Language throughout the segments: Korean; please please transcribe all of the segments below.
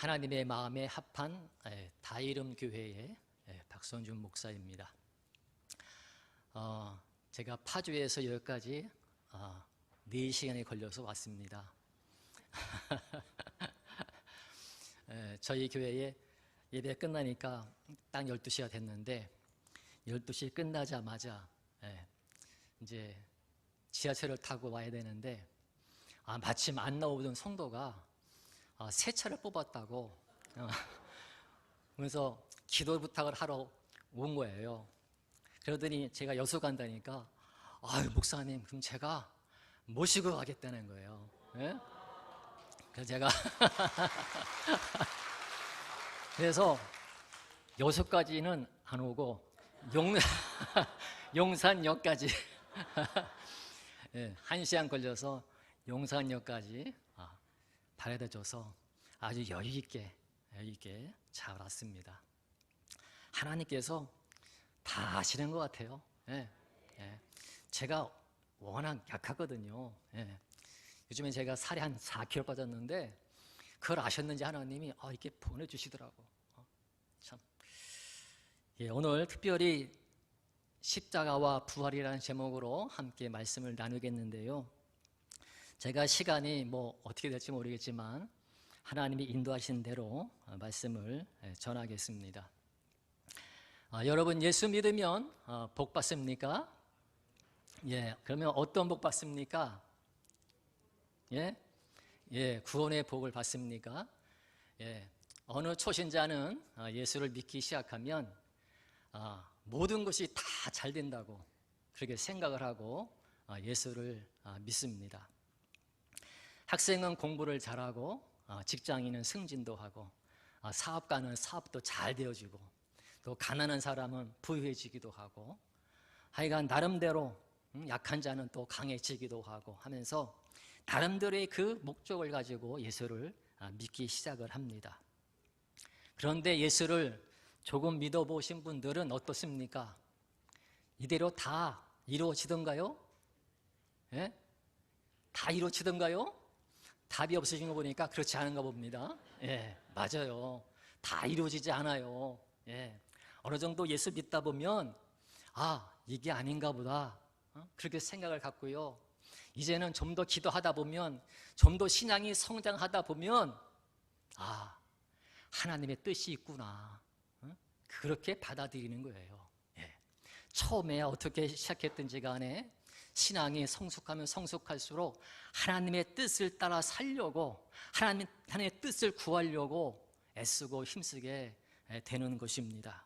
하나님의 마음에 합한 다이름 교회의 박선준 목사입니다. 제가 파주에서 여기까지 4시간이 걸려서 왔습니다. 저희 교회에 예배 끝나니까 딱 12시가 됐는데 12시 끝나자마자 이제 지하철을 타고 와야 되는데 마침 안 나오던 성도가 새 차를 뽑았다고 그래서 기도 부탁을 하러 온 거예요. 그러더니 제가 여수 간다니까 목사님 그럼 제가 모시고 가겠다는 거예요. 그래서 제가 그래서 여수까지는 안 오고 용산역까지 1시간 걸려서 용산역까지 바래다 줘서 아주 여유 있게 잘 왔습니다. 하나님께서 다 아시는 것 같아요. 제가 워낙 약하거든요. 요즘에 제가 살이 한 4kg 빠졌는데 그걸 아셨는지 하나님이 이렇게 보내주시더라고. 참. 오늘 특별히 십자가와 부활이라는 제목으로 함께 말씀을 나누겠는데요. 제가 시간이 어떻게 될지 모르겠지만 하나님이 인도하신 대로 말씀을 전하겠습니다. 여러분 예수 믿으면 복 받습니까? 그러면 어떤 복 받습니까? 구원의 복을 받습니까? 어느 초신자는 예수를 믿기 시작하면 모든 것이 다 잘 된다고 그렇게 생각을 하고 예수를 믿습니다. 학생은 공부를 잘하고 직장인은 승진도 하고 사업가는 사업도 잘 되어지고 또 가난한 사람은 부유해지기도 하고 하여간 나름대로 약한 자는 또 강해지기도 하고 하면서 나름대로의 그 목적을 가지고 예수를 믿기 시작을 합니다. 그런데 예수를 조금 믿어보신 분들은 어떻습니까? 이대로 다 이루어지던가요? 다 이루어지던가요? 답이 없으신 거 보니까 그렇지 않은가 봅니다. 맞아요. 다 이루어지지 않아요. 어느 정도 예수 믿다 보면 이게 아닌가 보다 그렇게 생각을 갖고요. 이제는 좀 더 기도하다 보면 좀 더 신앙이 성장하다 보면 하나님의 뜻이 있구나 그렇게 받아들이는 거예요. 처음에 어떻게 시작했든지 간에 신앙이 성숙하면 성숙할수록 하나님의 뜻을 따라 살려고 하나님의 뜻을 구하려고 애쓰고 힘쓰게 되는 것입니다.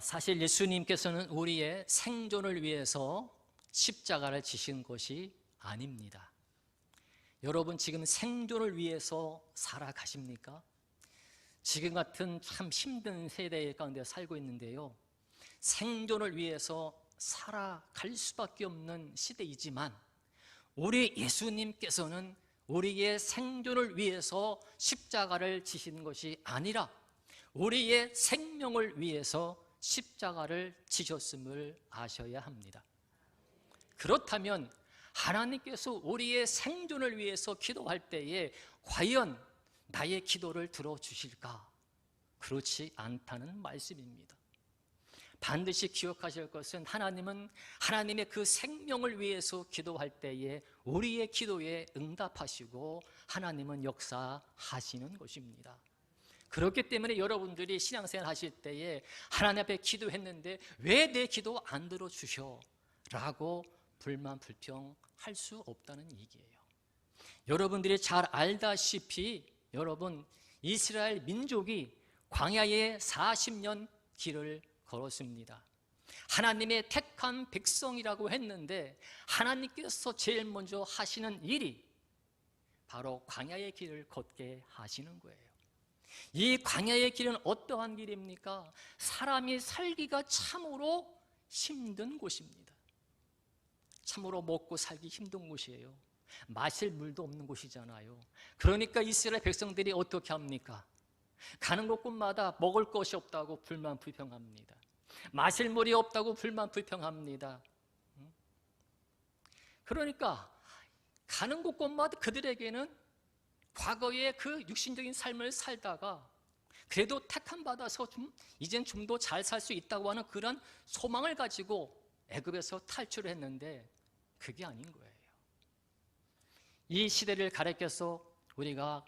사실 예수님께서는 우리의 생존을 위해서 십자가를 지신 것이 아닙니다. 여러분 지금 생존을 위해서 살아가십니까? 지금 같은 참 힘든 세대 가운데 살고 있는데요. 생존을 위해서 살아갈 수밖에 없는 시대이지만 우리 예수님께서는 우리의 생존을 위해서 십자가를 지신 것이 아니라 우리의 생명을 위해서 십자가를 지셨음을 아셔야 합니다. 그렇다면 하나님께서 우리의 생존을 위해서 기도할 때에 과연 나의 기도를 들어주실까? 그렇지 않다는 말씀입니다. 반드시 기억하실 것은 하나님은 하나님의 그 생명을 위해서 기도할 때에 우리의 기도에 응답하시고 하나님은 역사하시는 것입니다. 그렇기 때문에 여러분들이 신앙생활 하실 때에 하나님 앞에 기도했는데 왜 내 기도 안 들어주셔? 라고 불만 불평할 수 없다는 얘기예요. 여러분들이 잘 알다시피 여러분 이스라엘 민족이 광야에 40년 길을 걸었습니다. 하나님의 택한 백성이라고 했는데 하나님께서 제일 먼저 하시는 일이 바로 광야의 길을 걷게 하시는 거예요. 이 광야의 길은 어떠한 길입니까? 사람이 살기가 참으로 힘든 곳입니다. 참으로 먹고 살기 힘든 곳이에요. 마실 물도 없는 곳이잖아요. 그러니까 이스라엘 백성들이 어떻게 합니까? 가는 곳곳마다 먹을 것이 없다고 불만 불평합니다. 마실 물이 없다고 불만 불평합니다. 그러니까 가는 곳곳마다 그들에게는 과거에 그 육신적인 삶을 살다가 그래도 택함 받아서 이젠 좀 더 잘 살 수 있다고 하는 그런 소망을 가지고 애굽에서 탈출을 했는데 그게 아닌 거예요. 이 시대를 가리켜서 우리가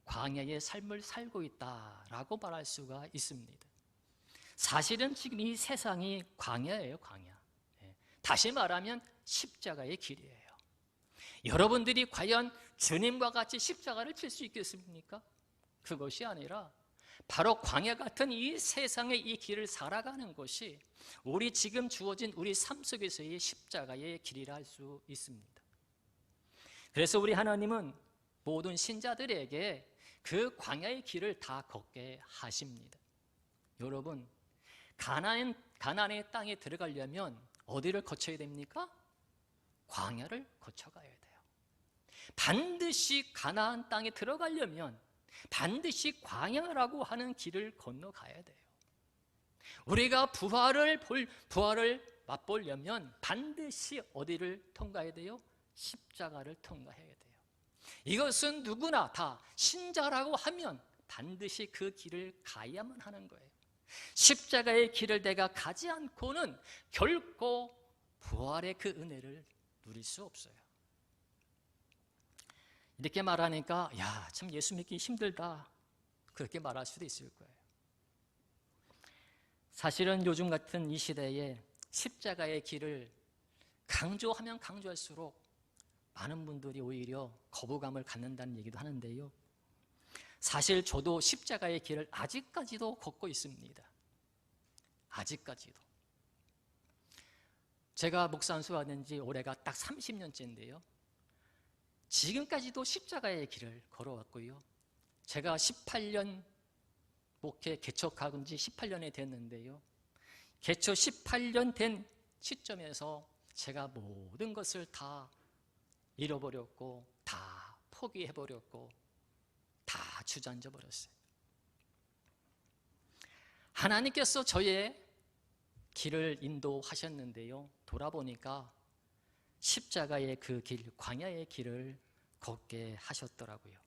광야의 삶을 살고 있다라고 말할 수가 있습니다. 사실은 지금 이 세상이 광야예요, 광야. 다시 말하면 십자가의 길이에요. 여러분들이 과연 주님과 같이 십자가를 칠 수 있겠습니까? 그것이 아니라 바로 광야 같은 이 세상의 이 길을 살아가는 것이 우리 지금 주어진 우리 삶 속에서의 십자가의 길이라 할 수 있습니다. 그래서 우리 하나님은 모든 신자들에게 그 광야의 길을 다 걷게 하십니다. 여러분, 가나안의 땅에 들어가려면 어디를 거쳐야 됩니까? 광야를 거쳐가야 돼요. 반드시 가나안 땅에 들어가려면 반드시 광야라고 하는 길을 건너가야 돼요. 우리가 부활을 맛보려면 반드시 어디를 통과해야 돼요? 십자가를 통과해야 돼요. 이것은 누구나 다 신자라고 하면 반드시 그 길을 가야만 하는 거예요. 십자가의 길을 내가 가지 않고는 결코 부활의 그 은혜를 누릴 수 없어요. 이렇게 말하니까 야, 참 예수 믿기 힘들다 그렇게 말할 수도 있을 거예요. 사실은 요즘 같은 이 시대에 십자가의 길을 강조하면 강조할수록 많은 분들이 오히려 거부감을 갖는다는 얘기도 하는데요. 사실 저도 십자가의 길을 아직까지도 걷고 있습니다. 아직까지도. 제가 목사 안수받은 지 올해가 딱 30년째인데요. 지금까지도 십자가의 길을 걸어왔고요. 제가 18년 목회 개척한 지 18년이 됐는데요. 개척 18년 된 시점에서 제가 모든 것을 다 잃어버렸고 다 포기해버렸고 다 주저앉아 버렸어요. 하나님께서 저의 길을 인도하셨는데요. 돌아보니까 십자가의 그 길, 광야의 길을 걷게 하셨더라고요.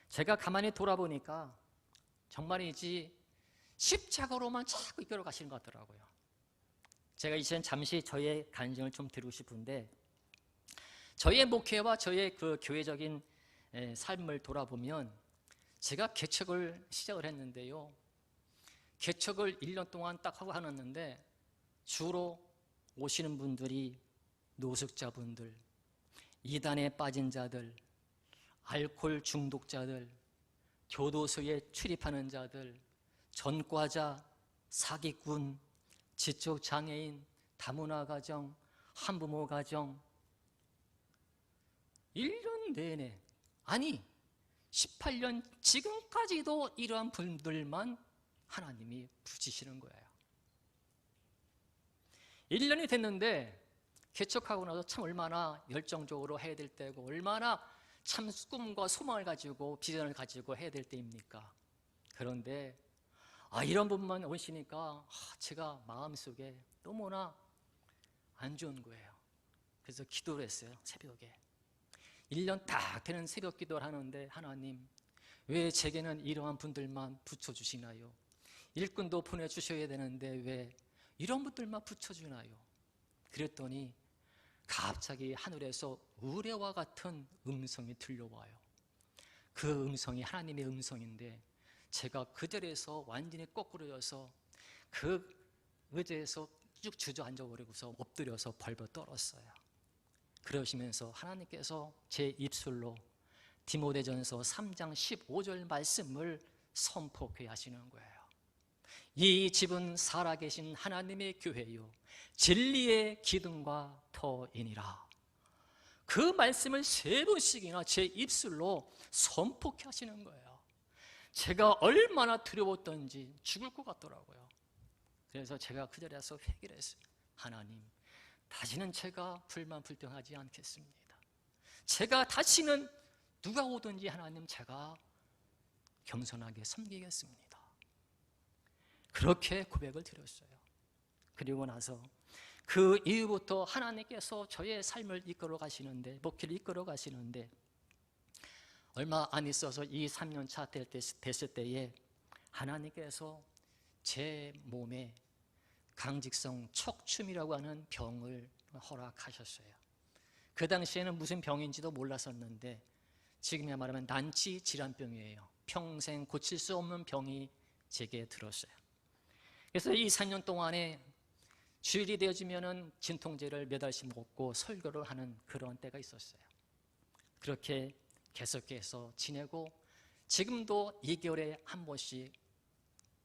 제가 가만히 돌아보니까 정말이지 십자가로만 자꾸 이끌어 가시는 것 같더라고요. 제가 이제 잠시 저의 간증을 좀 드리고 싶은데, 저의 목회와 저의 그 교회적인 삶을 돌아보면 제가 개척을 시작을 했는데요. 개척을 1년 동안 딱 하고 하는데 주로 오시는 분들이 노숙자분들, 이단에 빠진 자들, 알코올 중독자들, 교도소에 출입하는 자들, 전과자, 사기꾼, 지적장애인, 다문화 가정, 한부모 가정, 1년 내내, 아니 18년 지금까지도 이러한 분들만 하나님이 부지시는 거예요. 1년이 됐는데 개척하고 나서 참 얼마나 열정적으로 해야 될 때고 얼마나 참 꿈과 소망을 가지고 비전을 가지고 해야 될 때입니까? 그런데 이런 분만 오시니까 제가 마음속에 너무나 안 좋은 거예요. 그래서 기도를 했어요. 새벽에 1년 딱 되는 새벽 기도를 하는데, 하나님 왜 제게는 이러한 분들만 붙여주시나요? 일꾼도 보내주셔야 되는데 왜 이런 분들만 붙여주나요? 그랬더니 갑자기 하늘에서 우레와 같은 음성이 들려와요. 그 음성이 하나님의 음성인데 제가 그 자리에서 완전히 거꾸로져서 그 의자에서 쭉 주저앉아 버리고서 엎드려서 벌벌 떨었어요. 그러시면서 하나님께서 제 입술로 디모데전서 3장 15절 말씀을 선포케 하시는 거예요. 이 집은 살아계신 하나님의 교회요 진리의 기둥과 터이니라. 그 말씀을 3번씩이나 제 입술로 선포케 하시는 거예요. 제가 얼마나 두려웠던지 죽을 것 같더라고요. 그래서 제가 그 자리에서 회개를 했어요. 하나님, 다시는 제가 불만불평하지 않겠습니다. 제가 다시는 누가 오든지 하나님 제가 겸손하게 섬기겠습니다. 그렇게 고백을 드렸어요. 그리고 나서 그 이후부터 하나님께서 저의 삶을 이끌어 가시는데, 목회를 이끌어 가시는데 얼마 안 있어서 이 3년차 됐을 때에 하나님께서 제 몸에 강직성 척춤이라고 하는 병을 허락하셨어요. 그 당시에는 무슨 병인지도 몰랐었는데 지금이야 말하면 난치 질환병이에요. 평생 고칠 수 없는 병이 제게 들었어요. 그래서 이 4년 동안에 주일이 되어지면은 진통제를 몇 알씩 먹고 설교를 하는 그런 때가 있었어요. 그렇게 계속해서 지내고 지금도 2개월에 한 번씩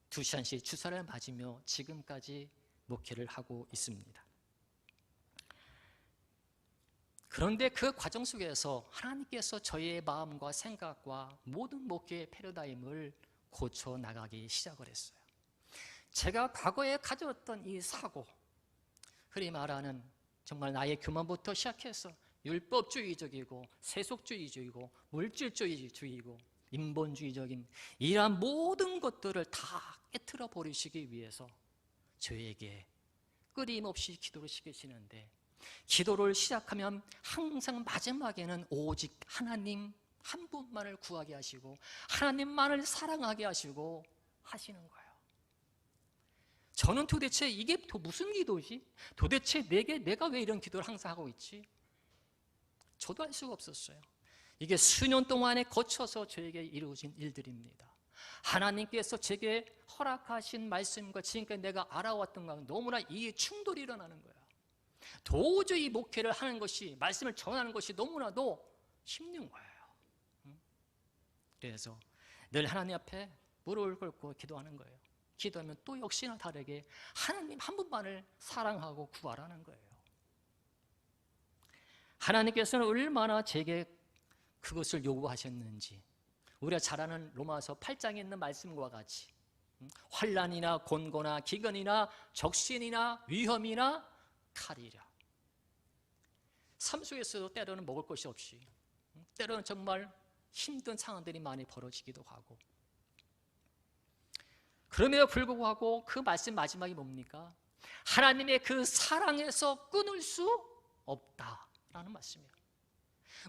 2시간씩 주사를 맞으며 지금까지 목회를 하고 있습니다. 그런데 그 과정 속에서 하나님께서 저희의 마음과 생각과 모든 목회의 패러다임을 고쳐 나가기 시작을 했어요. 제가 과거에 가졌던 이 사고, 흔히 말하는 정말 나의 교만부터 시작해서 율법주의적이고 세속주의적이고 물질주의적이고 인본주의적인 이러한 모든 것들을 다 깨트려 버리시기 위해서 저에게 끊임없이 기도를 시키시는데, 기도를 시작하면 항상 마지막에는 오직 하나님 한 분만을 구하게 하시고 하나님만을 사랑하게 하시고 하시는 거예요. 저는 도대체 이게 무슨 기도지? 도대체 내가 왜 이런 기도를 항상 하고 있지? 저도 알 수가 없었어요. 이게 수년 동안에 거쳐서 저에게 이루어진 일들입니다. 하나님께서 제게 허락하신 말씀과 지금까지 내가 알아왔던 것과 너무나 이해 충돌이 일어나는 거야. 도저히 목회를 하는 것이, 말씀을 전하는 것이 너무나도 힘든 거예요. 그래서 늘 하나님 앞에 무릎을 꿇고 기도하는 거예요. 기도하면 또 역시나 다르게 하나님 한 분만을 사랑하고 구하라는 거예요. 하나님께서는 얼마나 제게 그것을 요구하셨는지 우리가 잘 아는 로마서 8장에 있는 말씀과 같이 환난이나 곤고나 기근이나 적신이나 위험이나 칼이라, 삶 속에서도 때로는 먹을 것이 없이, 때로는 정말 힘든 상황들이 많이 벌어지기도 하고, 그럼에도 불구하고 그 말씀 마지막이 뭡니까? 하나님의 그 사랑에서 끊을 수 없다라는 말씀이에요.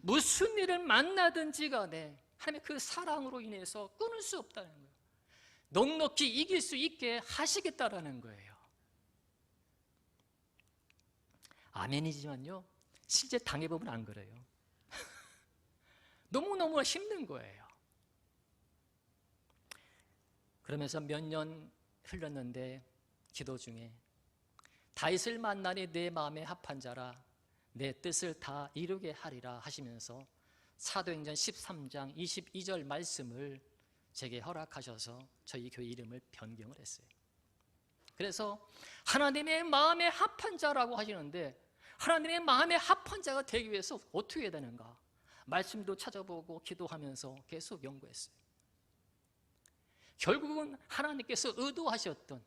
무슨 일을 만나든지 간에 하나님의 그 사랑으로 인해서 끊을 수 없다는 거예요. 넉넉히 이길 수 있게 하시겠다라는 거예요. 아멘이지만요, 실제 당해보면 안 그래요. 너무너무 힘든 거예요. 그러면서 몇 년 흘렀는데 기도 중에 다윗을 만나니 내 마음에 합한 자라 내 뜻을 다 이루게 하리라 하시면서 사도행전 13장 22절 말씀을 제게 허락하셔서 저희 교회 이름을 변경을 했어요. 그래서 하나님의 마음에 합한 자라고 하시는데, 하나님의 마음에 합한 자가 되기 위해서 어떻게 해야 되는가? 말씀도 찾아보고 기도하면서 계속 연구했어요. 결국은 하나님께서 의도하셨던,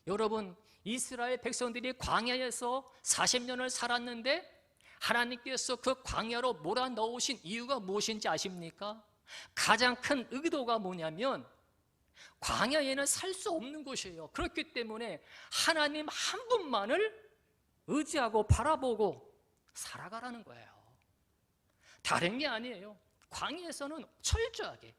여러분 이스라엘 백성들이 광야에서 40년을 살았는데 하나님께서 그 광야로 몰아넣으신 이유가 무엇인지 아십니까? 가장 큰 의도가 뭐냐면 광야에는 살 수 없는 곳이에요. 그렇기 때문에 하나님 한 분만을 의지하고 바라보고 살아가라는 거예요. 다른 게 아니에요. 광야에서는 철저하게,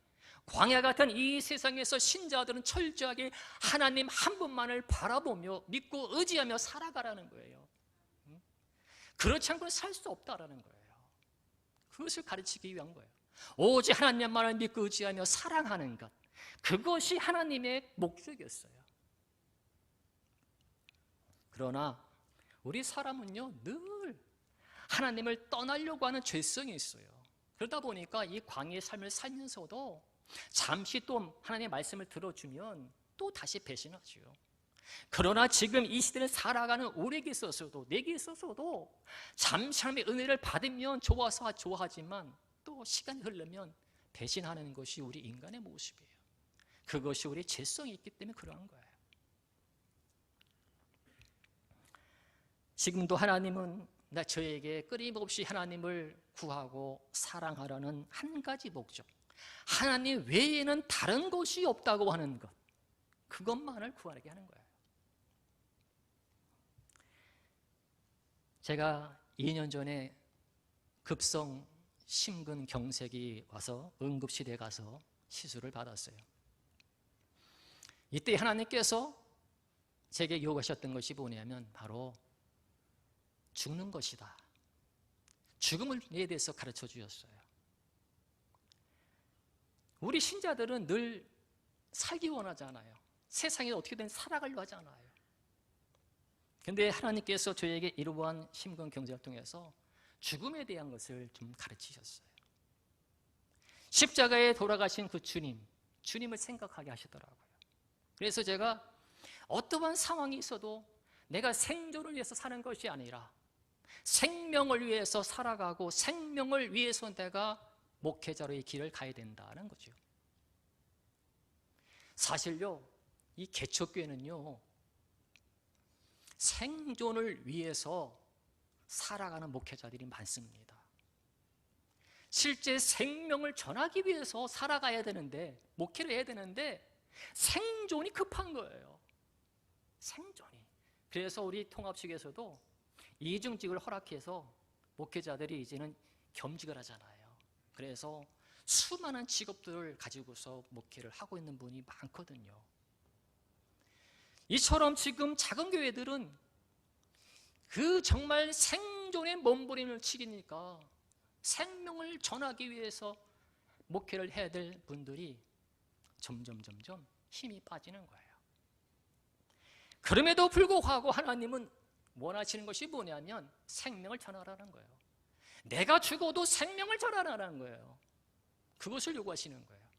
광야 같은 이 세상에서 신자들은 철저하게 하나님 한 분만을 바라보며 믿고 의지하며 살아가라는 거예요. 그렇지 않고는 살 수 없다라는 거예요. 그것을 가르치기 위한 거예요. 오직 하나님만을 믿고 의지하며 사랑하는 것, 그것이 하나님의 목적이었어요. 그러나 우리 사람은요, 늘 하나님을 떠나려고 하는 죄성이 있어요. 그러다 보니까 이 광야의 삶을 살면서도 잠시 또 하나님의 말씀을 들어주면 또 다시 배신하죠. 그러나 지금 이 시대를 살아가는 우리에게 있어서도, 내게 있어서도 잠시 하나님의 은혜를 받으면 좋아서 좋아하지만 또 시간이 흐르면 배신하는 것이 우리 인간의 모습이에요. 그것이 우리의 죄성이 있기 때문에 그러한 거예요. 지금도 하나님은 저에게 끊임없이 하나님을 구하고 사랑하라는 한 가지 목적, 하나님 외에는 다른 것이 없다고 하는 것, 그것만을 구하게 하는 거예요. 제가 2년 전에 급성 심근경색이 와서 응급실에 가서 시술을 받았어요. 이때 하나님께서 제게 요구하셨던 것이 뭐냐면 바로 죽는 것이다. 죽음에 대해서 가르쳐 주셨어요. 우리 신자들은 늘 살기 원하잖아요. 세상에 어떻게든 살아가려고 하잖아요. 그런데 하나님께서 저에게 이러한 심근경색을 통해서 죽음에 대한 것을 좀 가르치셨어요. 십자가에 돌아가신 그 주님을 생각하게 하시더라고요. 그래서 제가 어떠한 상황이 있어도 내가 생존을 위해서 사는 것이 아니라 생명을 위해서 살아가고 생명을 위해서 내가 목회자로의 길을 가야 된다는 거죠. 사실요, 이 개척교회는요, 생존을 위해서 살아가는 목회자들이 많습니다. 실제 생명을 전하기 위해서 살아가야 되는데, 목회를 해야 되는데 생존이 급한 거예요. 생존이. 그래서 우리 통합측에서도 이중직을 허락해서 목회자들이 이제는 겸직을 하잖아요. 그래서 수많은 직업들을 가지고서 목회를 하고 있는 분이 많거든요. 이처럼 지금 작은 교회들은 그 정말 생존의 몸부림을 치기니까 생명을 전하기 위해서 목회를 해야 될 분들이 점점 힘이 빠지는 거예요. 그럼에도 불구하고 하나님은 원하시는 것이 뭐냐면 생명을 전하라는 거예요. 내가 죽어도 생명을 전하라는 거예요. 그것을 요구하시는 거예요.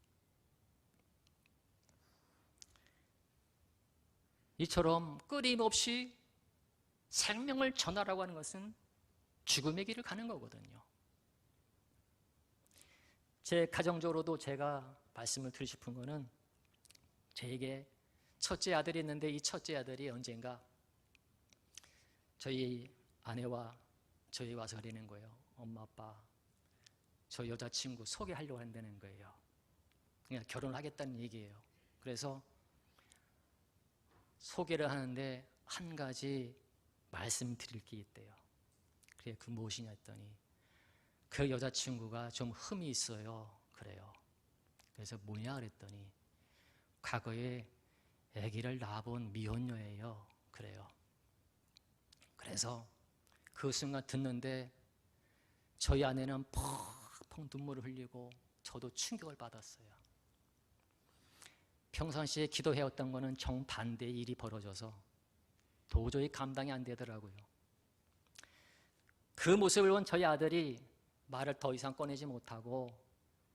이처럼 끊임없이 생명을 전하라고 하는 것은 죽음의 길을 가는 거거든요. 제 가정적으로도 제가 말씀을 드리고 싶은 거는, 저에게 첫째 아들이 있는데 이 첫째 아들이 언젠가 저희 아내와 저희 와서 그러는 거예요. 엄마 아빠, 저 여자친구 소개하려고 한다는 거예요. 그냥 결혼하겠다는 얘기예요. 그래서 소개를 하는데 한 가지 말씀드릴 게 있대요. 그래, 그 무엇이냐 했더니 그 여자친구가 좀 흠이 있어요. 그래요. 그래서 뭐냐 그랬더니 과거에 아기를 낳아본 미혼녀예요. 그래요. 그래서 그 순간 듣는데 저희 아내는 펑펑 눈물을 흘리고 저도 충격을 받았어요. 평상시에 기도해왔던 거는 정반대의 일이 벌어져서 도저히 감당이 안 되더라고요. 그 모습을 본 저희 아들이 말을 더 이상 꺼내지 못하고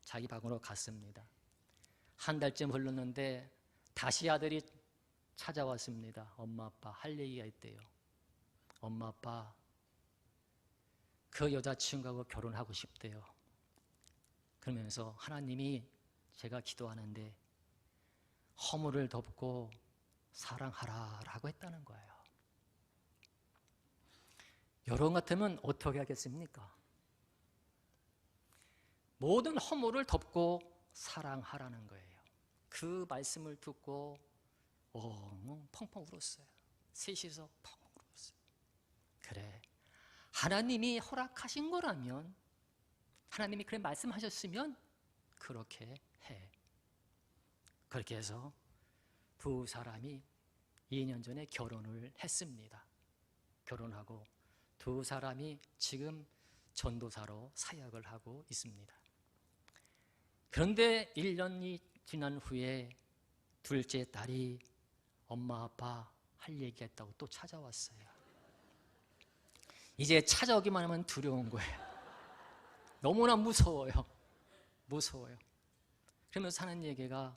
자기 방으로 갔습니다. 한 달쯤 흘렀는데 다시 아들이 찾아왔습니다. 엄마 아빠 할 얘기가 있대요. 엄마 아빠, 그 여자친구하고 결혼하고 싶대요. 그러면서 하나님이 제가 기도하는데 허물을 덮고 사랑하라라고 했다는 거예요. 여러분 같으면 어떻게 하겠습니까? 모든 허물을 덮고 사랑하라는 거예요. 그 말씀을 듣고 펑펑 울었어요. 셋이서 펑펑 울었어요. 그래, 하나님이 허락하신 거라면, 하나님이 그렇게 말씀하셨으면 그렇게 해. 그렇게 해서 두 사람이 2년 전에 결혼을 했습니다. 결혼하고 두 사람이 지금 전도사로 사역을 하고 있습니다. 그런데 1년이 지난 후에 둘째 딸이 엄마 아빠 할 얘기했다고 또 찾아왔어요. 이제 찾아오기만 하면 두려운 거예요. 너무나 무서워요. 그러면서 하는 얘기가,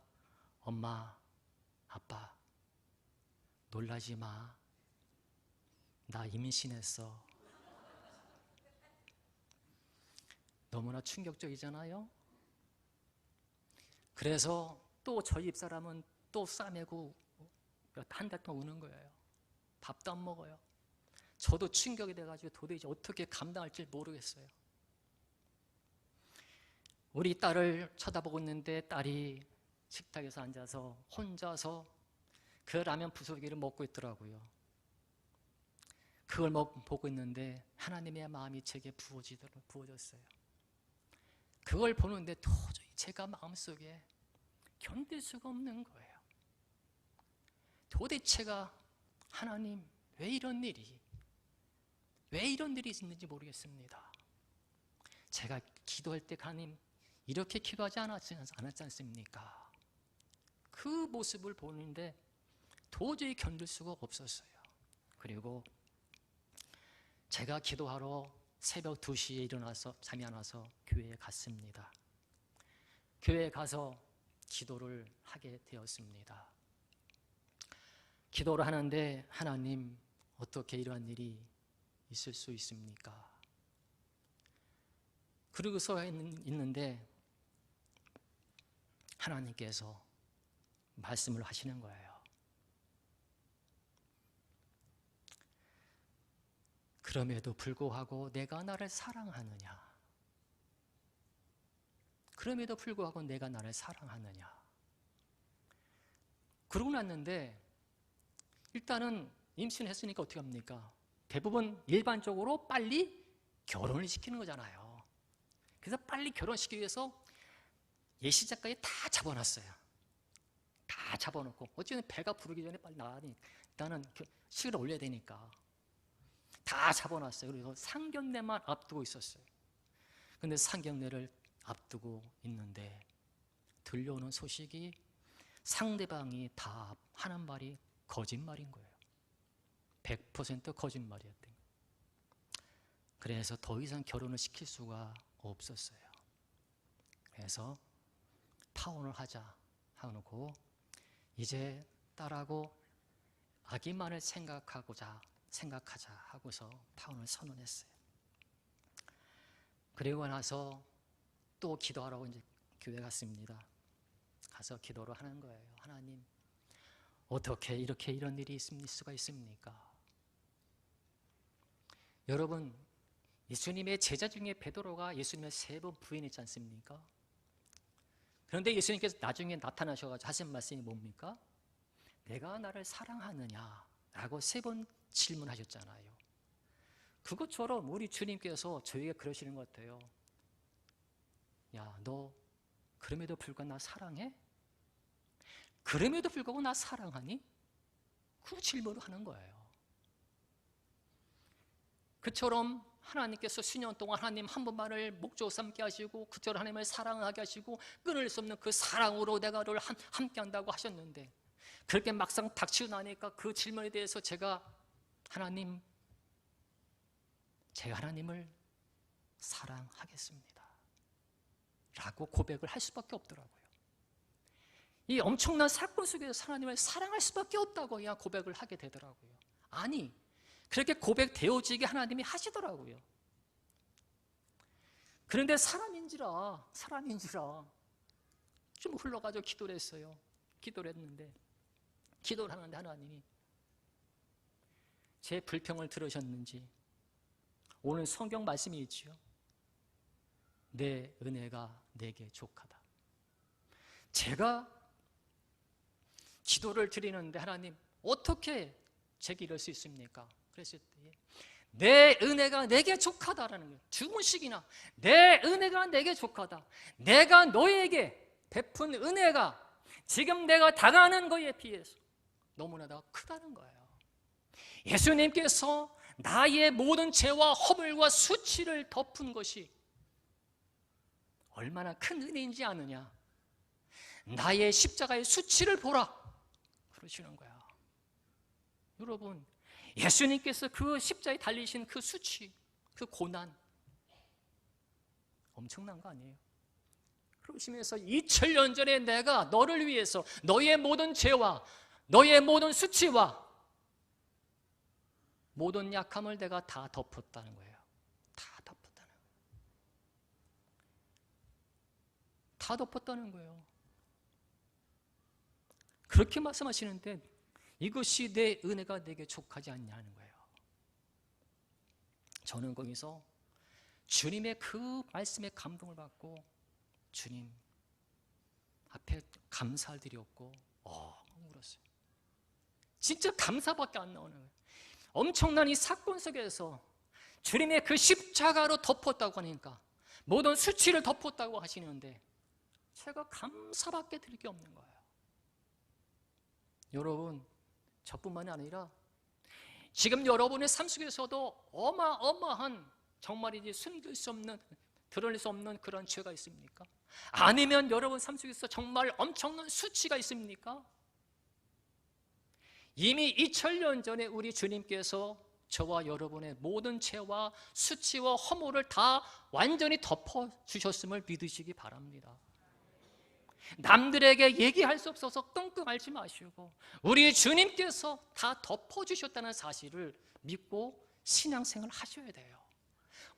엄마 아빠 놀라지 마, 나 임신했어. 너무나 충격적이잖아요. 그래서 또 저희 집사람은 또 싸매고 한 달 동안 우는 거예요. 밥도 안 먹어요. 저도 충격이 돼가지고 도대체 어떻게 감당할지 모르겠어요. 우리 딸을 쳐다보고 있는데 딸이 식탁에서 앉아서 혼자서 그 라면 부스러기를 먹고 있더라고요. 그걸 보고 있는데 하나님의 마음이 제게 부어졌어요. 그걸 보는데 도저히 제가 마음속에 견딜 수가 없는 거예요. 도대체가 하나님, 왜 이런 일이 있는지 모르겠습니다. 제가 기도할 때 하나님 이렇게 기도하지 않았지 않습니까? 그 모습을 보는데 도저히 견딜 수가 없었어요. 그리고 제가 기도하러 새벽 2시에 일어나서 잠이 안 와서 교회에 갔습니다. 교회에 가서 기도를 하게 되었습니다. 기도를 하는데 하나님, 어떻게 이러한 일이 있을 수 있습니까? 그러고서 있는데 하나님께서 말씀을 하시는 거예요. 그럼에도 불구하고 내가 나를 사랑하느냐? 그럼에도 불구하고 내가 나를 사랑하느냐? 그러고 났는데 일단은 임신했으니까 어떻게 합니까? 대부분 일반적으로 빨리 결혼을 시키는 거잖아요. 그래서 빨리 결혼시키기 위해서 예시작까지 다 잡아놨어요. 다 잡아놓고 어쨌든 배가 부르기 전에 빨리 나가니 일단은 시기를 올려야 되니까 다 잡아놨어요. 그래서 상견례만 앞두고 있었어요. 근데 상견례를 앞두고 있는데 들려오는 소식이 상대방이 다 하는 말이 거짓말인 거예요. 100% 거짓말이었던 거예요. 그래서 더 이상 결혼을 시킬 수가 없었어요. 그래서 파혼을 하자 하고 이제 딸하고 아기만을 생각하자 하고서 파혼을 선언했어요. 그리고 나서 또 기도하라고 이제 교회 갔습니다. 가서 기도를 하는 거예요. 하나님, 어떻게 이렇게 이런 일이 있을 수가 있습니까? 여러분, 예수님의 제자 중에 베드로가 예수님의 3번 부인했지 않습니까? 그런데 예수님께서 나중에 나타나셔가지고 하신 말씀이 뭡니까? 내가 나를 사랑하느냐라고 3번 질문하셨잖아요. 그것처럼 우리 주님께서 저에게 그러시는 것 같아요. 야, 너 그럼에도 불구하고 나 사랑해? 그럼에도 불구하고 나 사랑하니? 그 질문을 하는 거예요. 그처럼 하나님께서 수년 동안 하나님 한 분만을 목조 삼게 하시고 그처럼 하나님을 사랑하게 하시고 끊을 수 없는 그 사랑으로 내가 너를 함께 한다고 하셨는데 그렇게 막상 닥치고 나니까 그 질문에 대해서 제가 하나님을 사랑하겠습니다 라고 고백을 할 수밖에 없더라고요. 이 엄청난 사건 속에서 하나님을 사랑할 수밖에 없다고 그냥 고백을 하게 되더라고요. 아니, 그렇게 고백되어지게 하나님이 하시더라고요. 그런데 사람인지라 좀 흘러가지고 기도를 했어요. 기도를 했는데 기도를 하는데 하나님이 제 불평을 들으셨는지 오늘 성경 말씀이 있지요. 내 은혜가 내게 족하다. 제가 기도를 드리는데 하나님 어떻게 제게 이럴 수 있습니까? 그랬을 때 내 은혜가 내게 족하다라는 거예요. 2번씩이나 내 은혜가 내게 족하다. 내가 너에게 베푼 은혜가 지금 내가 당하는 것에 비해서 너무나 더 크다는 거예요. 예수님께서 나의 모든 죄와 허물과 수치를 덮은 것이 얼마나 큰 은혜인지 아느냐. 나의 십자가의 수치를 보라 그러시는 거야. 여러분, 예수님께서 그 십자가에 달리신 그 수치, 그 고난 엄청난 거 아니에요? 그러시면서 2000년 전에 내가 너를 위해서 너의 모든 죄와 너의 모든 수치와 모든 약함을 내가 다 덮었다는 거예요. 다 덮었다는 거예요. 다 덮었다는 거예요. 그렇게 말씀하시는데 이것이 내 은혜가 내게 족하지 않냐는 거예요. 저는 거기서 주님의 그 말씀에 감동을 받고 주님 앞에 감사를 드렸고 울었어요. 진짜 감사밖에 안 나오는 거예요. 엄청난 이 사건 속에서 주님의 그 십자가로 덮었다고 하니까 모든 수치를 덮었다고 하시는데 제가 감사밖에 드릴 게 없는 거예요. 여러분, 저뿐만이 아니라 지금 여러분의 삶 속에서도 어마어마한 정말이지 숨길 수 없는, 드러낼 수 없는 그런 죄가 있습니까? 아니면 여러분 삶 속에서 정말 엄청난 수치가 있습니까? 이미 2000년 전에 우리 주님께서 저와 여러분의 모든 죄와 수치와 허물을 다 완전히 덮어주셨음을 믿으시기 바랍니다. 남들에게 얘기할 수 없어서 끙끙 앓지 마시고 우리 주님께서 다 덮어주셨다는 사실을 믿고 신앙생활을 하셔야 돼요.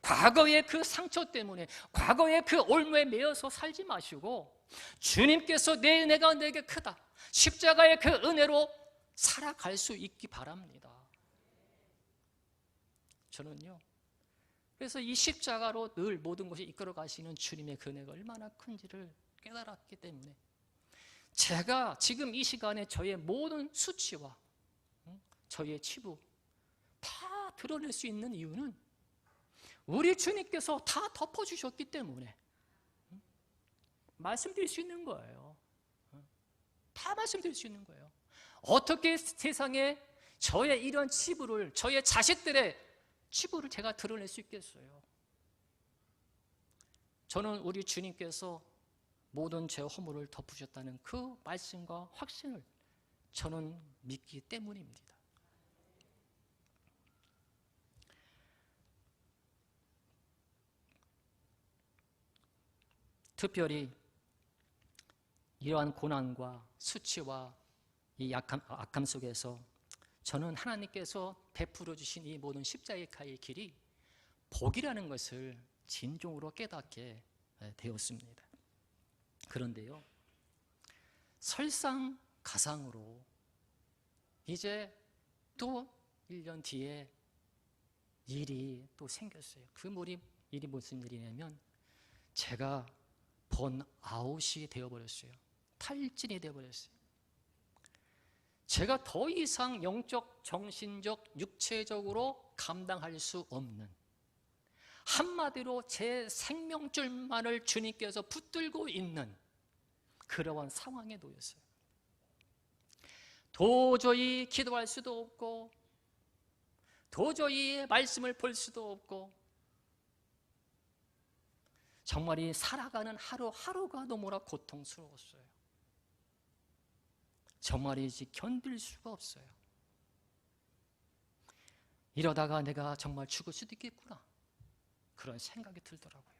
과거의 그 상처 때문에, 과거의 그 올무에 매여서 살지 마시고 주님께서 내가 내게 크다, 십자가의 그 은혜로 살아갈 수 있기 바랍니다. 저는요, 그래서 이 십자가로 늘 모든 것이 이끌어 가시는 주님의 그 은혜가 얼마나 큰지를 깨달았기 때문에 제가 지금 이 시간에 저의 모든 수치와 저의 치부 다 드러낼 수 있는 이유는 우리 주님께서 다 덮어주셨기 때문에 말씀드릴 수 있는 거예요. 다 말씀드릴 수 있는 거예요. 어떻게 세상에 저의 이런 치부를, 저의 자식들의 치부를 제가 드러낼 수 있겠어요? 저는 우리 주님께서 모든 제 허물을 덮으셨다는 그 말씀과 확신을 저는 믿기 때문입니다. 특별히 이러한 고난과 수치와 이 악함 속에서 저는 하나님께서 베풀어 주신 이 모든 십자가의 길이 복이라는 것을 진정으로 깨닫게 되었습니다. 그런데요, 설상가상으로 이제 또 1년 뒤에 일이 또 생겼어요. 그 일이 무슨 일이냐면 제가 번아웃이 되어버렸어요. 탈진이 되어버렸어요. 제가 더 이상 영적, 정신적, 육체적으로 감당할 수 없는, 한마디로 제 생명줄만을 주님께서 붙들고 있는 그러한 상황에 놓였어요. 도저히 기도할 수도 없고 도저히 말씀을 볼 수도 없고 정말 이 살아가는 하루하루가 너무나 고통스러웠어요. 정말이지 견딜 수가 없어요. 이러다가 내가 정말 죽을 수도 있겠구나, 그런 생각이 들더라고요.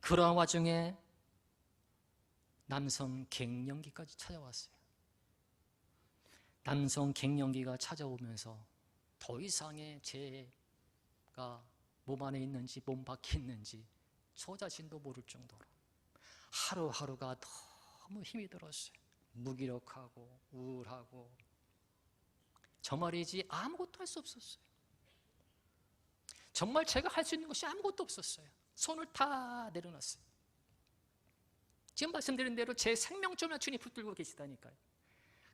그러한 와중에 남성 갱년기까지 찾아왔어요. 남성 갱년기가 찾아오면서 더 이상의 제가 몸 안에 있는지 몸 밖에 있는지 저 자신도 모를 정도로 하루하루가 너무 힘이 들었어요. 무기력하고 우울하고 정말이지 아무것도 할 수 없었어요. 정말 제가 할 수 있는 것이 아무것도 없었어요. 손을 다 내려놨어요. 지금 말씀드린 대로 제 생명줄만 주님 붙들고 계시다니까요.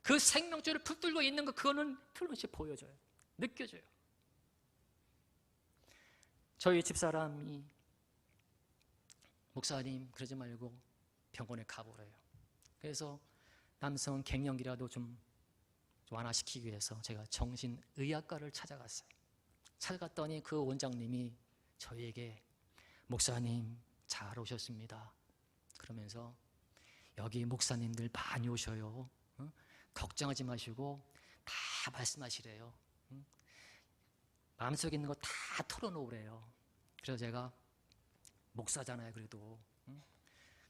그 생명줄을 붙들고 있는 거, 그거는 틀림없이 보여져요. 느껴져요. 저희 집사람이 목사님 그러지 말고 병원에 가보래요. 그래서 남성 갱년기라도 좀 완화시키기 위해서 제가 정신의학과를 찾아갔어요. 찾아갔더니 그 원장님이 저희에게 목사님 잘 오셨습니다 그러면서 여기 목사님들 많이 오셔요. 걱정하지 마시고 다 말씀하시래요. 마음속에 있는 거 다 털어놓으래요. 그래서 제가 목사잖아요, 그래도.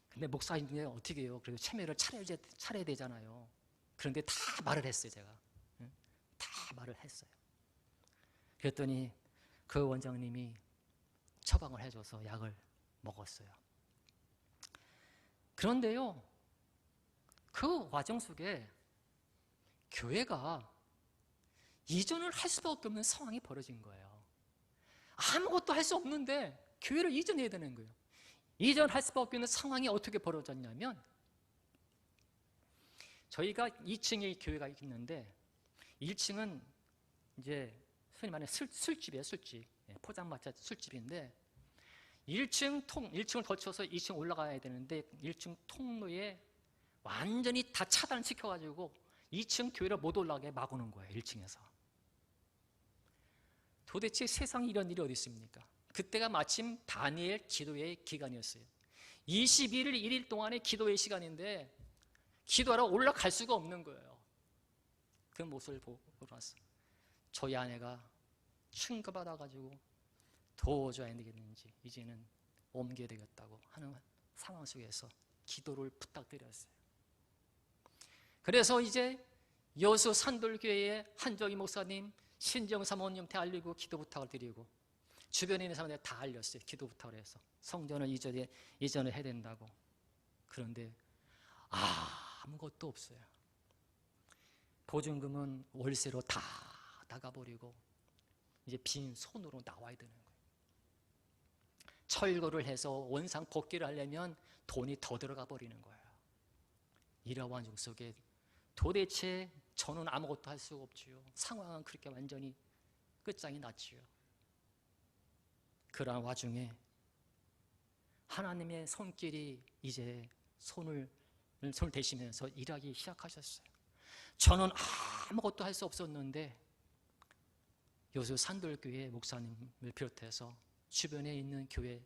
근데 목사인데 어떻게 해요? 그래도 체면을 차려야 되잖아요. 그런데 다 말을 했어요, 제가. 다 말을 했어요. 그랬더니 그 원장님이 처방을 해줘서 약을 먹었어요. 그런데요, 그 과정 속에 교회가 이전을 할 수밖에 없는 상황이 벌어진 거예요. 아무것도 할 수 없는데 교회를 이전해야 되는 거예요. 이전할 수밖에 없는 상황이 어떻게 벌어졌냐면, 저희가 2층에 교회가 있는데 1층은 이제 소위 말하는 술집이에요. 술집. 포장마차 술집인데 1층을 거쳐서 2층 올라가야 되는데 1층 통로에 완전히 다 차단시켜가지고 2층 교회를 못 올라가게 막아놓은 거예요. 1층에서. 도대체 세상에 이런 일이 어디 있습니까? 그때가 마침 다니엘 기도의 기간이었어요. 21일 1일 동안의 기도의 시간인데 기도하러 올라갈 수가 없는 거예요. 그 모습을 보고 나서 저희 아내가 충격받아가지고 도저히 안 되겠는지 이제는 옮겨야 되겠다고 하는 상황 속에서 기도를 부탁드렸어요. 그래서 이제 여수 산돌교회의 한정희 목사님, 신정 사모님한테 알리고 기도 부탁을 드리고 주변에 있는 사람들한테 다 알렸어요. 기도 부탁을 해서 성전을 이전을 해야 된다고. 그런데 아무것도 없어요. 보증금은 월세로 다 나가버리고 이제 빈 손으로 나와야 되는 거예요. 철거를 해서 원상 복귀를 하려면 돈이 더 들어가 버리는 거예요. 이러한 와중 속에 도대체 저는 아무것도 할 수가 없지요. 상황은 그렇게 완전히 끝장이 났지요. 그러한 와중에 하나님의 손길이 이제 손을 대시면서 일하기 시작하셨어요. 저는 아무것도 할 수 없었는데 여수 산돌교회 목사님을 비롯해서 주변에 있는 교회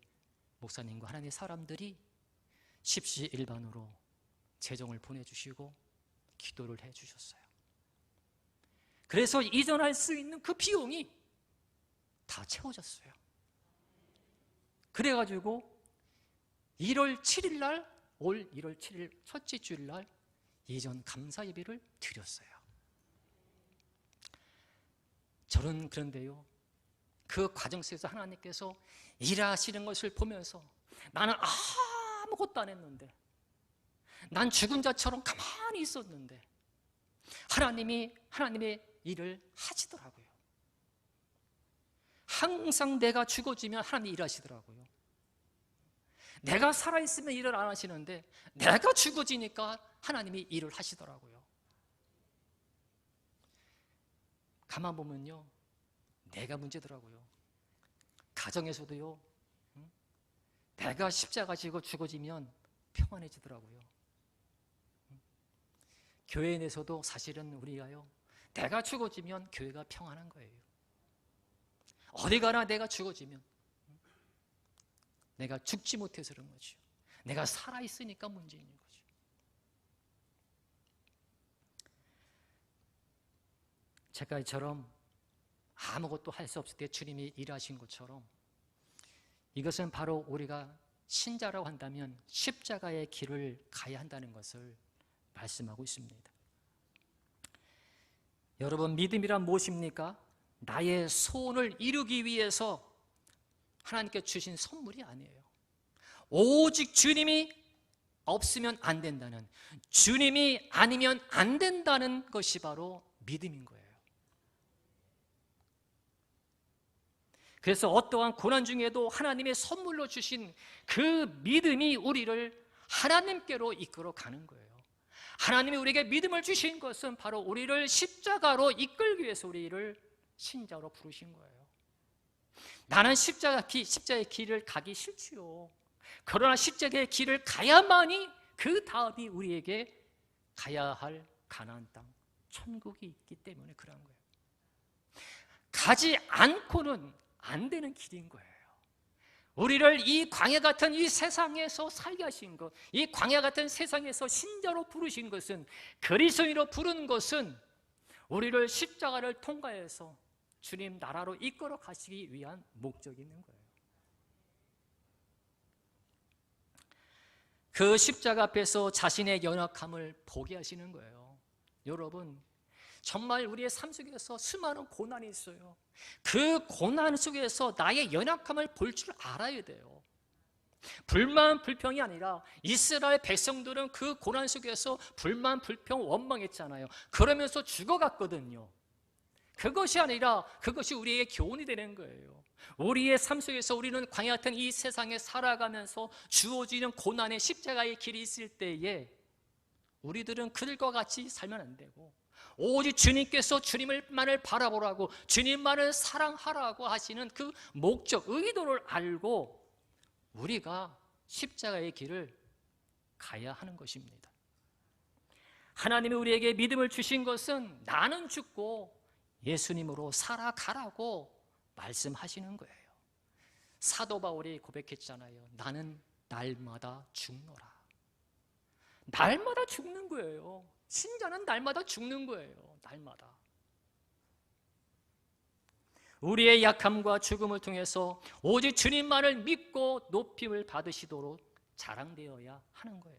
목사님과 하나님의 사람들이 십시일반으로 재정을 보내주시고 기도를 해주셨어요. 그래서 이전할 수 있는 그 비용이 다 채워졌어요. 그래가지고 1월 7일 날, 올 1월 7일 첫째 주일 날 이전 감사 예배를 드렸어요. 저는 그런데요, 그 과정 속에서 하나님께서 일하시는 것을 보면서 나는 아무것도 안 했는데, 난 죽은 자처럼 가만히 있었는데 하나님이 하나님의 일을 하시더라고요. 항상 내가 죽어지면 하나님이 일하시더라고요. 내가 살아있으면 일을 안 하시는데 내가 죽어지니까 하나님이 일을 하시더라고요. 가만 보면요, 내가 문제더라고요. 가정에서도요, 내가 십자가 지고 죽어지면 평안해지더라고요. 교회 내에서도 사실은 우리가요, 내가 죽어지면 교회가 평안한 거예요. 어디 가나 내가 죽어지면 내가 죽지 못해서 그런 거죠. 내가 살아있으니까 문제 있는 거죠. 제가 이처럼 아무것도 할 수 없을 때 주님이 일하신 것처럼 이것은 바로 우리가 신자라고 한다면 십자가의 길을 가야 한다는 것을 말씀하고 있습니다. 여러분, 믿음이란 무엇입니까? 나의 소원을 이루기 위해서 하나님께 주신 선물이 아니에요. 오직 주님이 없으면 안 된다는, 주님이 아니면 안 된다는 것이 바로 믿음인 거예요. 그래서 어떠한 고난 중에도 하나님의 선물로 주신 그 믿음이 우리를 하나님께로 이끌어 가는 거예요. 하나님이 우리에게 믿음을 주신 것은 바로 우리를 십자가로 이끌기 위해서 우리를 신자로 부르신 거예요. 나는 십자가의 길을 가기 싫지요. 그러나 십자가의 길을 가야만이 그 다음이 우리에게 가야 할 가나안 땅, 천국이 있기 때문에 그런 거예요. 가지 않고는 안 되는 길인 거예요. 우리를 이 광야 같은 이 세상에서 살게 하신 것, 이 광야 같은 세상에서 신자로 부르신 것은, 그리스도인으로 부르는 것은 우리를 십자가를 통과해서 주님 나라로 이끌어 가시기 위한 목적이 있는 거예요. 그 십자가 앞에서 자신의 연약함을 포기하시는 거예요. 여러분, 정말 우리의 삶 속에서 수많은 고난이 있어요. 그 고난 속에서 나의 연약함을 볼 줄 알아야 돼요. 불만 불평이 아니라 이스라엘 백성들은 그 고난 속에서 불만 불평 원망했잖아요. 그러면서 죽어갔거든요. 그것이 아니라 그것이 우리에게 교훈이 되는 거예요. 우리의 삶 속에서 우리는 광야 같은 이 세상에 살아가면서 주어지는 고난의 십자가의 길이 있을 때에 우리들은 그들과 같이 살면 안 되고, 오직 주님께서 주님만을 바라보라고, 주님만을 사랑하라고 하시는 그 목적, 의도를 알고 우리가 십자가의 길을 가야 하는 것입니다. 하나님이 우리에게 믿음을 주신 것은 나는 죽고 예수님으로 살아가라고 말씀하시는 거예요. 사도 바울이 고백했잖아요. 나는 날마다 죽노라. 날마다 죽는 거예요. 신자는 날마다 죽는 거예요. 날마다. 우리의 약함과 죽음을 통해서 오직 주님만을 믿고 높임을 받으시도록 자랑되어야 하는 거예요.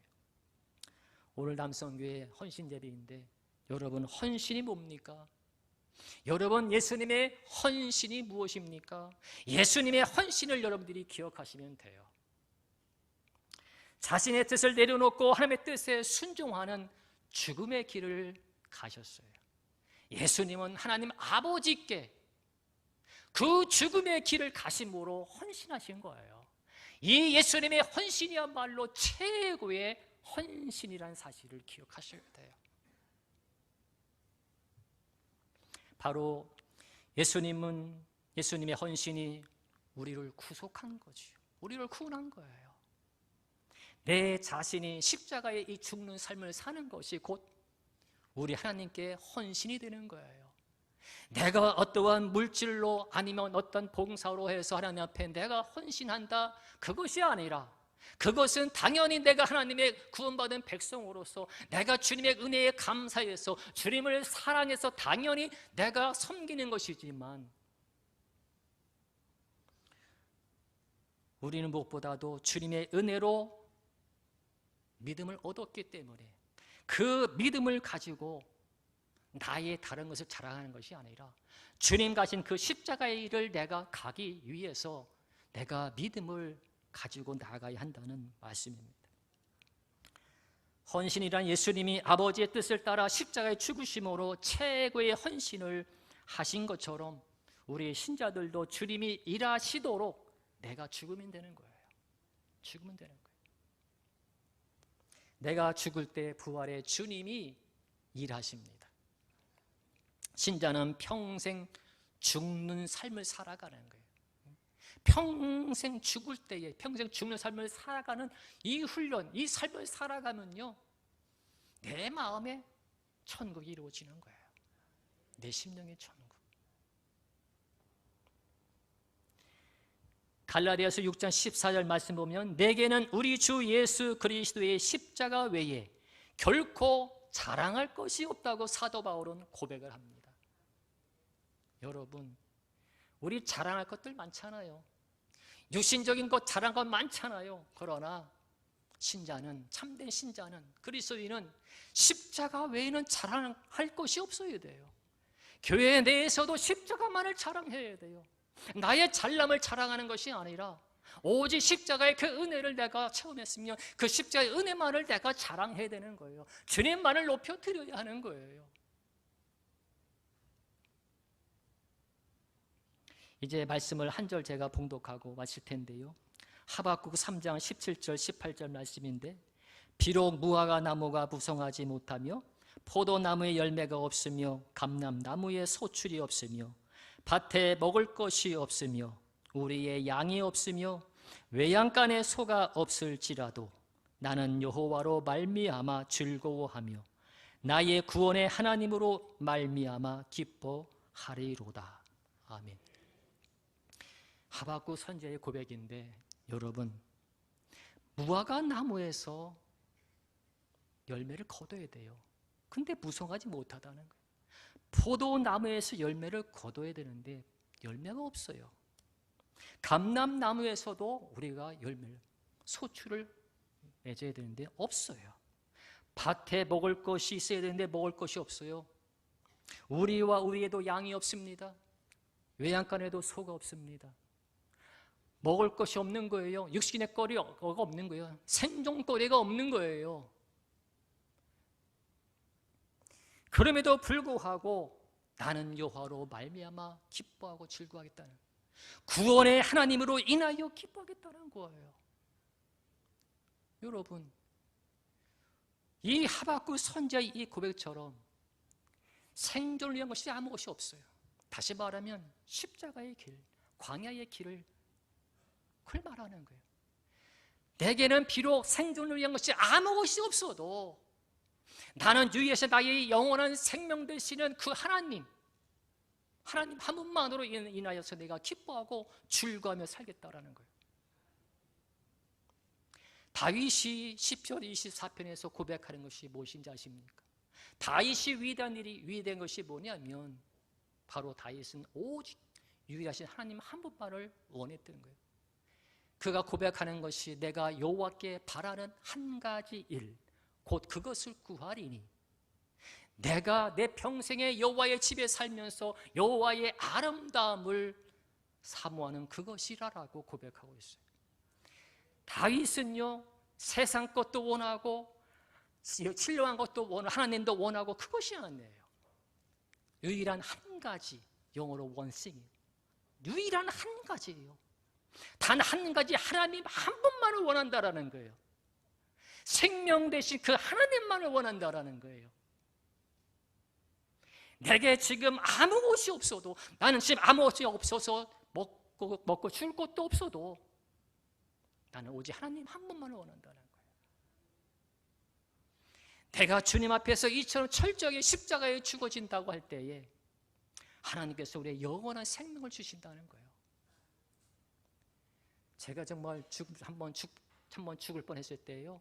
오늘 남성교회 헌신제비인데 여러분 헌신이 뭡니까? 여러분 예수님의 헌신이 무엇입니까? 예수님의 헌신을 여러분들이 기억하시면 돼요. 자신의 뜻을 내려놓고 하나님의 뜻에 순종하는 죽음의 길을 가셨어요. 예수님은 하나님 아버지께 그 죽음의 길을 가심으로 헌신하신 거예요. 이 예수님의 헌신이야말로 최고의 헌신이라는 사실을 기억하셔야 돼요. 바로 예수님의 헌신이 우리를 구속한 거지요. 우리를 구원한 거예요. 내 자신이 십자가의 이 죽는 삶을 사는 것이 곧 우리 하나님께 헌신이 되는 거예요. 내가 어떠한 물질로 아니면 어떤 봉사로 해서 하나님 앞에 내가 헌신한다, 그것이 아니라 그것은 당연히 내가 하나님의 구원받은 백성으로서 내가 주님의 은혜에 감사해서 주님을 사랑해서 당연히 내가 섬기는 것이지만 우리는 무엇보다도 주님의 은혜로 믿음을 얻었기 때문에 그 믿음을 가지고 나의 다른 것을 자랑하는 것이 아니라 주님 가신 그 십자가의 일을 내가 가기 위해서 내가 믿음을 가지고 나아가야 한다는 말씀입니다. 헌신이란 예수님이 아버지의 뜻을 따라 십자가의 죽으심으로 최고의 헌신을 하신 것처럼 우리 신자들도 주님이 일하시도록 내가 죽으면 되는 거예요. 죽으면 되는 거예요. 내가 죽을 때 부활의 주님이 일하십니다. 신자는 평생 죽는 삶을 살아가는 거예요. 평생 죽을 때에 평생 죽는 삶을 살아가는 이 훈련, 이 삶을 살아가면요 내 마음에 천국이 이루어지는 거예요. 내 심령의 천국. 갈라디아서 6장 14절 말씀 보면 내게는 우리 주 예수 그리스도의 십자가 외에 결코 자랑할 것이 없다고 사도 바울은 고백을 합니다. 여러분, 우리 자랑할 것들 많잖아요. 육신적인 것 자랑할 것 많잖아요. 그러나 신자는, 참된 신자는, 그리스도인은 십자가 외에는 자랑할 것이 없어야 돼요. 교회 내에서도 십자가만을 자랑해야 돼요. 나의 잘남을 자랑하는 것이 아니라 오직 십자가의 그 은혜를 내가 체험했으면 그 십자가의 은혜만을 내가 자랑해야 되는 거예요. 주님만을 높여드려야 하는 거예요. 이제 말씀을 한 절 제가 봉독하고 마칠 텐데요. 하박국 3장 17절 18절 말씀인데 비록 무화과 나무가 무성하지 못하며 포도나무에 열매가 없으며 감람나무에 소출이 없으며 밭에 먹을 것이 없으며 우리의 양이 없으며 외양간에 소가 없을지라도 나는 여호와로 말미암아 즐거워하며 나의 구원의 하나님으로 말미암아 기뻐하리로다. 아멘. 하박국 선지자의 고백인데 여러분, 무화과 나무에서 열매를 거둬야 돼요. 근데 무성하지 못하다는 거예요. 포도나무에서 열매를 거둬야 되는데 열매가 없어요. 감람나무에서도 우리가 소출을 맺어야 되는데 없어요. 밭에 먹을 것이 있어야 되는데 먹을 것이 없어요. 우리와 우리에도 양이 없습니다. 외양간에도 소가 없습니다. 먹을 것이 없는 거예요. 육신의 거리가 없는 거예요. 생존거리가 없는 거예요. 그럼에도 불구하고 나는 여호와로 말미암아 기뻐하고 즐거워하겠다는, 구원의 하나님으로 인하여 기뻐하겠다는 거예요. 여러분, 이 하박국 선지자의 이 고백처럼 생존을 위한 것이 아무것이 없어요. 다시 말하면 십자가의 길, 광야의 길을 그걸 말하는 거예요. 내게는 비록 생존을 위한 것이 아무것이 없어도 나는 유일하신 나의 영원한 생명 되시는 그 하나님 한 분만으로 인하여서 내가 기뻐하고 즐거워하며 살겠다라는 거예요. 다윗이 시편 24편에서 고백하는 것이 무엇인지 아십니까? 다윗이 위대한 것이 뭐냐면 바로 다윗은 오직 유일하신 하나님 한 분만을 원했던 거예요. 그가 고백하는 것이 내가 여호와께 바라는 한 가지 일 곧 그것을 구하리니 내가 내 평생에 여호와의 집에 살면서 여호와의 아름다움을 사모하는 그것이라라고 고백하고 있어요. 다윗은요 세상 것도 원하고 신령한 것도 원하고 하나님도 원하고 그것이 아니에요. 유일한 한 가지, 영어로 원싱이에요. 유일한 한 가지예요. 단 한 가지 하나님 한 분만을 원한다라는 거예요. 생명 대신 그 하나님만을 원한다라는 거예요. 내게 지금 아무것이 없어도 나는 지금 아무것이 없어서 먹고 줄 것도 없어도 나는 오직 하나님 한 분만을 원한다는 거예요. 내가 주님 앞에서 이처럼 철저하게 십자가에 죽어진다고 할 때에 하나님께서 우리의 영원한 생명을 주신다는 거예요. 제가 정말 한번 죽을 뻔했을 때요,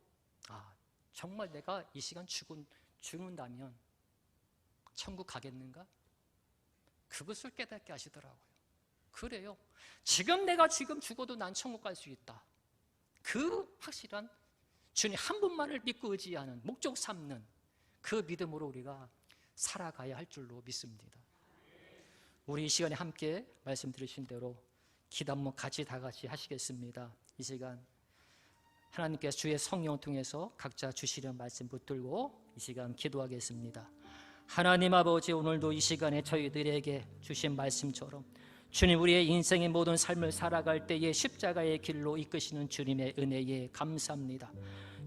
정말 내가 이 시간 죽는다면 천국 가겠는가? 그것을 깨닫게 하시더라고요. 그래요. 내가 지금 죽어도 난 천국 갈 수 있다. 그 확실한 주님 한 분만을 믿고 의지하는 목적 삼는 그 믿음으로 우리가 살아가야 할 줄로 믿습니다. 우리 이 시간에 함께 말씀 들으신 대로 기도 한번 다 같이 하시겠습니다. 이 시간 하나님께서 주의 성령을 통해서 각자 주시는 말씀 붙들고 이 시간 기도하겠습니다. 하나님 아버지, 오늘도 이 시간에 저희들에게 주신 말씀처럼 주님 우리의 인생의 모든 삶을 살아갈 때에 십자가의 길로 이끄시는 주님의 은혜에 감사합니다.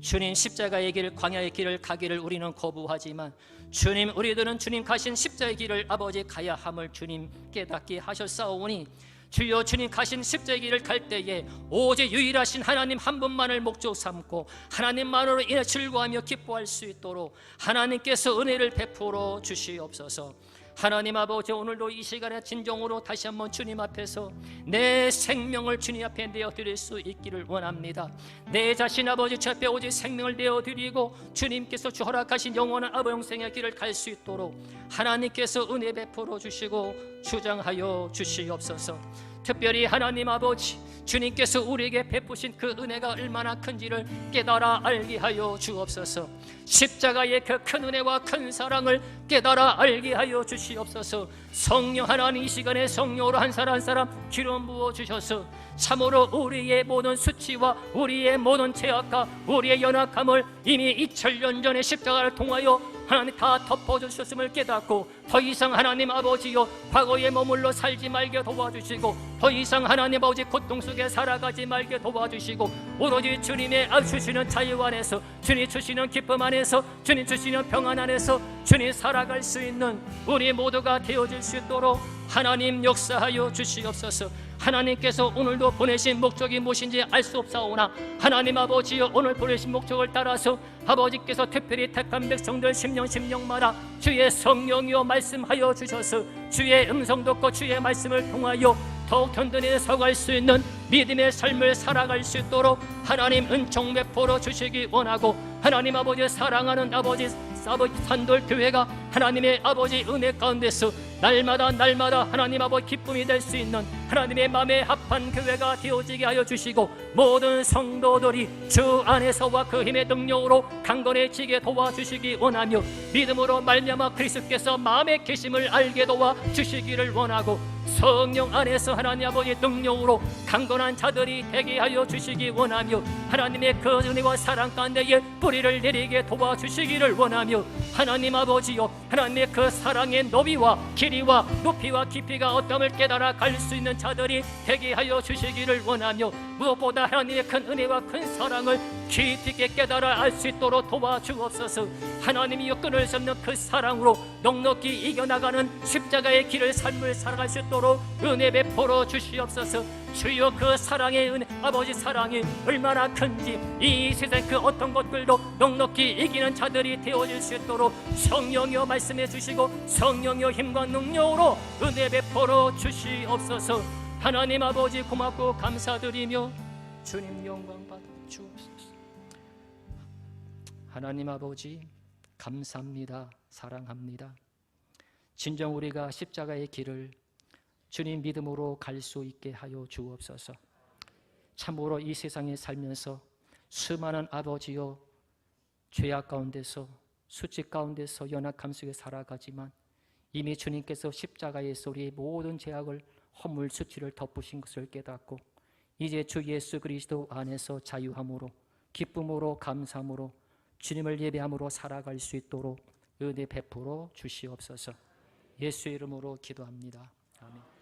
주님 십자가의 길, 광야의 길을 가기를 우리는 거부하지만 주님 우리들은 주님 가신 십자가의 길을 아버지 가야 함을 주님 깨닫게 하셨사오니 주여 주님 가신 십자가의 길을 갈 때에 오직 유일하신 하나님 한 분만을 목적 삼고 하나님만으로 인해 즐거워하며 기뻐할 수 있도록 하나님께서 은혜를 베풀어 주시옵소서. 하나님 아버지, 오늘도 이 시간에 진정으로 다시 한번 주님 앞에서 내 생명을 주님 앞에 내어드릴 수 있기를 원합니다. 내 자신 아버지 주 앞에 오직 생명을 내어드리고 주님께서 주 허락하신 영원한 아버 영생의 길을 갈 수 있도록 하나님께서 은혜 베풀어 주시고 주장하여 주시옵소서. 특별히 하나님 아버지, 주님께서 우리에게 베푸신 그 은혜가 얼마나 큰지를 깨달아 알게 하여 주옵소서. 십자가의 그 큰 은혜와 큰 사랑을 깨달아 알게 하여 주시옵소서. 성령 하나님, 이 시간에 성령으로 한 사람 한 사람 기름 부어 주셔서 참으로 우리의 모든 수치와 우리의 모든 죄악과 우리의 연약함을 이미 2000년 전에 십자가를 통하여 하나님 다 덮어주셨음을 깨닫고 더 이상 하나님 아버지여 과거에 머물러 살지 말게 도와주시고 더 이상 하나님 아버지 고통 속에 살아가지 말게 도와주시고 오로지 주님의 주시는 자유 안에서 주님 주시는 기쁨 안에서 주님 주시는 평안 안에서 주님 살아갈 수 있는 우리 모두가 되어질 수 있도록 하나님 역사하여 주시옵소서. 하나님께서 오늘도 보내신 목적이 무엇인지 알 수 없사오나 하나님 아버지여 오늘 보내신 목적을 따라서 아버지께서 특별히 택한 백성들 심령마다 주의 성령이여 말씀하여 주셔서 주의 음성 듣고 주의 말씀을 통하여 더욱 든든히 서갈 수 있는 믿음의 삶을 살아갈 수 있도록 하나님 은총 베풀어 주시기 원하고 하나님 아버지 사랑하는 아버지 산돌 교회가 하나님의 아버지 은혜 가운데서 날마다 하나님 아버지 기쁨이 될 수 있는 하나님의 마음에 합한 교회가 되어지게 하여 주시고 모든 성도들이 주 안에서와 그 힘의 능력으로 강건해지게 도와주시기 원하며 믿음으로 말미암아 그리스도께서 마음의 계심을 알게 도와주시기를 원하고 성령 안에서 하나님 아버지 능력으로 강건한 자들이 되게 하여 주시기 원하며 하나님의 그 은혜와 사랑 가운데에 뿌리를 내리게 도와주시기를 원하며 하나님 아버지요 하나님의 그 사랑의 너비와 길이와 높이와 깊이가 어떠함을 깨달아 갈 수 있는 자들이 되게 하여 주시기를 원하며 무엇보다 하나님의 큰 은혜와 큰 사랑을 깊이 있게 깨달아 알 수 있도록 도와주옵소서. 하나님이여 끊을 수 없는 그 사랑으로 넉넉히 이겨나가는 십자가의 길을 삶을 살아갈 수 있도록 은혜 베풀어 주시옵소서. 주여 그 사랑의 은혜, 아버지 사랑이 얼마나 큰지 이 세상 그 어떤 것들도 넉넉히 이기는 자들이 되어질 수 있도록 성령이여 말씀해 주시고 성령이여 힘과 능력으로 은혜 베풀어 주시옵소서. 하나님 아버지 고맙고 감사드리며 주님 영광 받아 주옵소서. 하나님 아버지 감사합니다. 사랑합니다. 진정 우리가 십자가의 길을 주님 믿음으로 갈 수 있게 하여 주옵소서. 참으로 이 세상에 살면서 수많은 아버지여 죄악 가운데서 수치 가운데서 연약함 속에 살아가지만 이미 주님께서 십자가에서 우리의 모든 죄악을 허물 수치를 덮으신 것을 깨닫고 이제 주 예수 그리스도 안에서 자유함으로 기쁨으로 감사함으로 주님을 예배함으로 살아갈 수 있도록 은혜 베풀어 주시옵소서. 예수의 이름으로 기도합니다. 아멘.